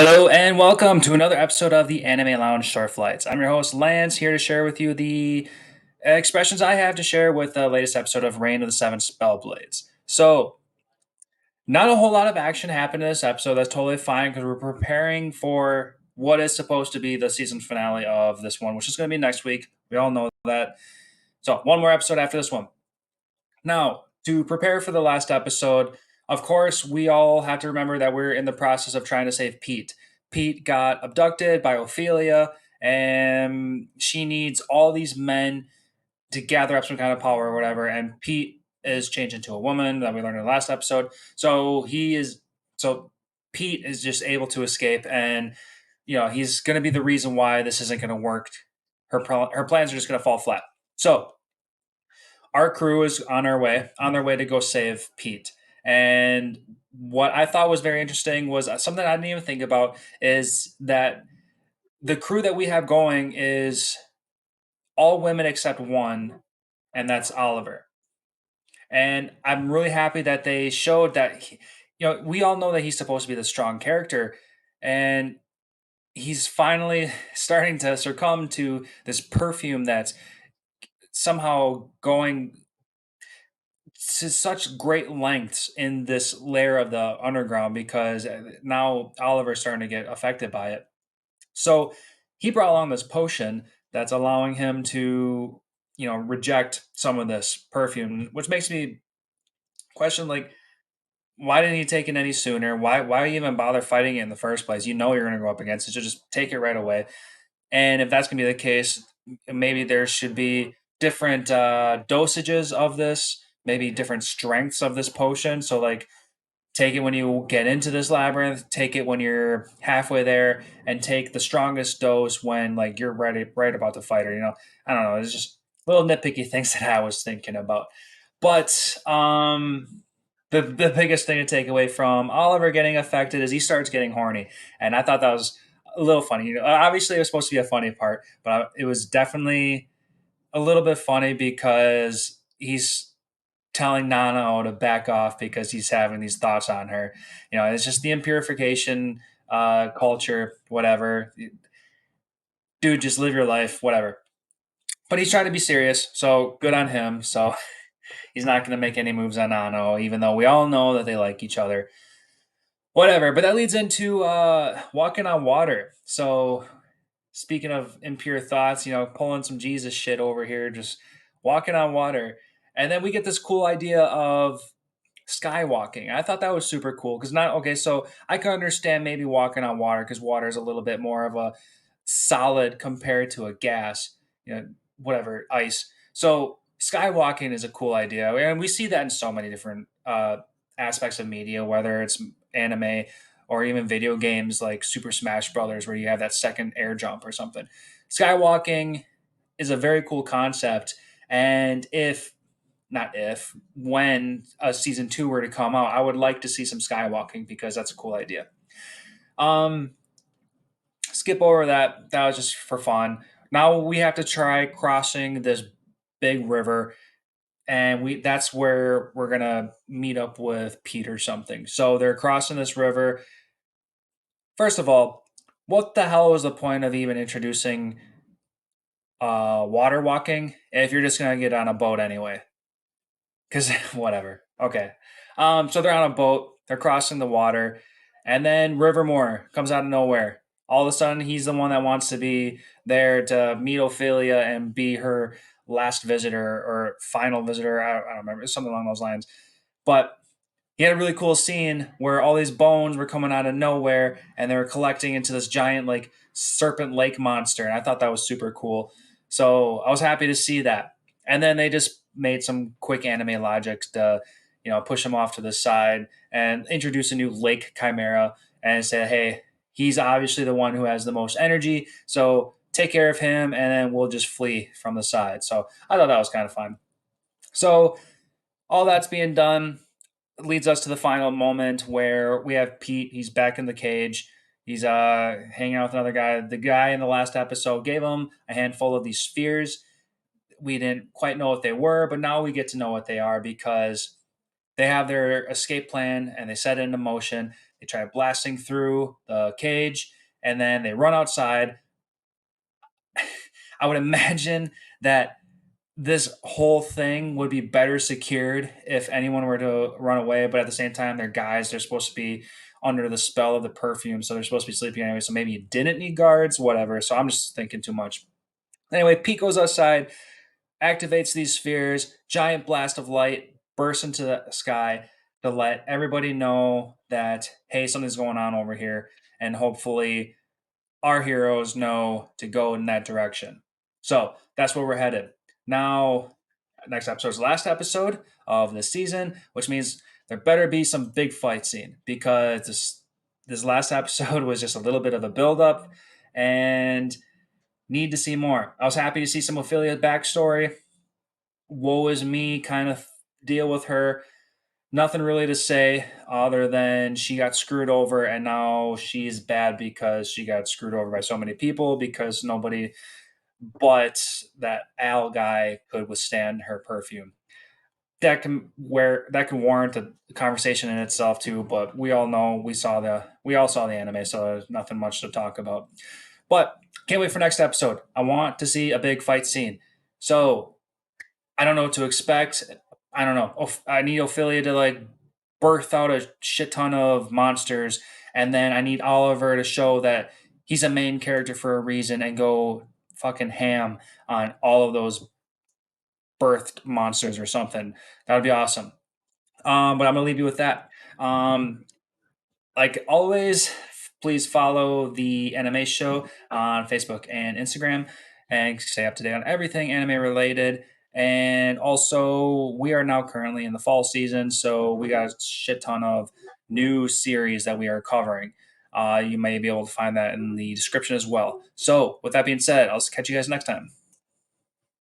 Hello and welcome to another episode of the Anime Lounge Short Flights. I'm your host Lance, here to share with you the expressions I have to share with the latest episode of Reign of the Seven Spellblades. So, not a whole lot of action happened in this episode. That's totally fine because we're preparing for what is supposed to be the season finale of this one, which is going to be next week. We all know that. So, one more episode after this one. Now, to prepare for the last episode, of course, we all have to remember that we're in the process of trying to save Pete. Pete got abducted by Ophelia, and she needs all these men to gather up some kind of power or whatever. And Pete is changed into a woman that we learned in the last episode. So Pete is just able to escape, and he's going to be the reason why this isn't going to work. Her plans are just going to fall flat. So our crew is on their way to go save Pete. And what I thought was very interesting was something I didn't even think about is that the crew that we have going is all women except one, and that's Oliver. And I'm really happy that they showed that, we all know that he's supposed to be the strong character, and he's finally starting to succumb to this perfume that's somehow going to such great lengths in this layer of the underground because now Oliver's starting to get affected by it. So he brought along this potion that's allowing him to, reject some of this perfume, which makes me question, like, why didn't he take it any sooner? Why even bother fighting it in the first place? You know you're going to go up against it, so just take it right away. And if that's going to be the case, maybe there should be different dosages of this, maybe different strengths of this potion. So, like, take it when you get into this labyrinth, take it when you're halfway there, and take the strongest dose when, like, you're right about to fight her. I don't know. It's just little nitpicky things that I was thinking about. But the biggest thing to take away from Oliver getting affected is he starts getting horny, and I thought that was a little funny. Obviously it was supposed to be a funny part, but it was definitely a little bit funny because he's telling Nano to back off because he's having these thoughts on her. It's just the impurification culture, whatever. Dude, just live your life, whatever. But he's trying to be serious, so good on him. So he's not going to make any moves on Nano, even though we all know that they like each other. Whatever. But that leads into walking on water. So speaking of impure thoughts, pulling some Jesus shit over here, just walking on water. And then we get this cool idea of skywalking. I thought that was super cool because not okay. So I can understand maybe walking on water because water is a little bit more of a solid compared to a gas, whatever ice. So skywalking is a cool idea, and we see that in so many different aspects of media, whether it's anime or even video games like Super Smash Brothers, where you have that second air jump or something. Skywalking is a very cool concept, and if not if when a season 2 were to come out, I would like to see some skywalking because that's a cool idea. Um, Skip over that. That was just for fun. Now we have to try crossing this big river, and we that's where we're gonna meet up with Pete or something. So they're crossing this river. First of all, what the hell was the point of even introducing water walking if you're just gonna get on a boat anyway? Because whatever. Okay. So they're on a boat. They're crossing the water, and then Rivermore comes out of nowhere. All of a sudden, he's the one that wants to be there to meet Ophelia and be her last visitor or final visitor. I don't remember. It's something along those lines. But he had a really cool scene where all these bones were coming out of nowhere and they were collecting into this giant, like, serpent lake monster. And I thought that was super cool. So I was happy to see that. And then they just made some quick anime logic to, push him off to the side and introduce a new lake chimera and say, hey, he's obviously the one who has the most energy. So take care of him and then we'll just flee from the side. So I thought that was kind of fun. So all that's being done leads us to the final moment where we have Pete. He's back in the cage. He's hanging out with another guy. The guy in the last episode gave him a handful of these spheres. We didn't quite know what they were, but now we get to know what they are because they have their escape plan and they set it into motion. They try blasting through the cage, and then they run outside. I would imagine that this whole thing would be better secured if anyone were to run away, but at the same time, they're guys. They're supposed to be under the spell of the perfume, so they're supposed to be sleeping anyway. So maybe you didn't need guards, whatever. So I'm just thinking too much. Anyway, Pete goes outside, activates these spheres, giant blast of light bursts into the sky to let everybody know that, hey, something's going on over here. And hopefully our heroes know to go in that direction. So that's where we're headed. Now, next episode is the last episode of the season, which means there better be some big fight scene because this last episode was just a little bit of a build up and need to see more. I was happy to see some Ophelia backstory. Woe is me kind of deal with her. Nothing really to say other than she got screwed over and now she's bad because she got screwed over by so many people because nobody but that Al guy could withstand her perfume. That can warrant a conversation in itself too, but we all know we all saw the anime, so there's nothing much to talk about. But can't wait for next episode. I want to see a big fight scene. So I don't know what to expect. I don't know. I need Ophelia to like birth out a shit ton of monsters, and then I need Oliver to show that he's a main character for a reason and go fucking ham on all of those birthed monsters or something. That would be awesome. But I'm gonna leave you with that. Like always, please follow the anime show on Facebook and Instagram and stay up to date on everything anime related. And also, we are now currently in the fall season, so we got a shit ton of new series that we are covering. You may be able to find that in the description as well. So, with that being said, I'll catch you guys next time.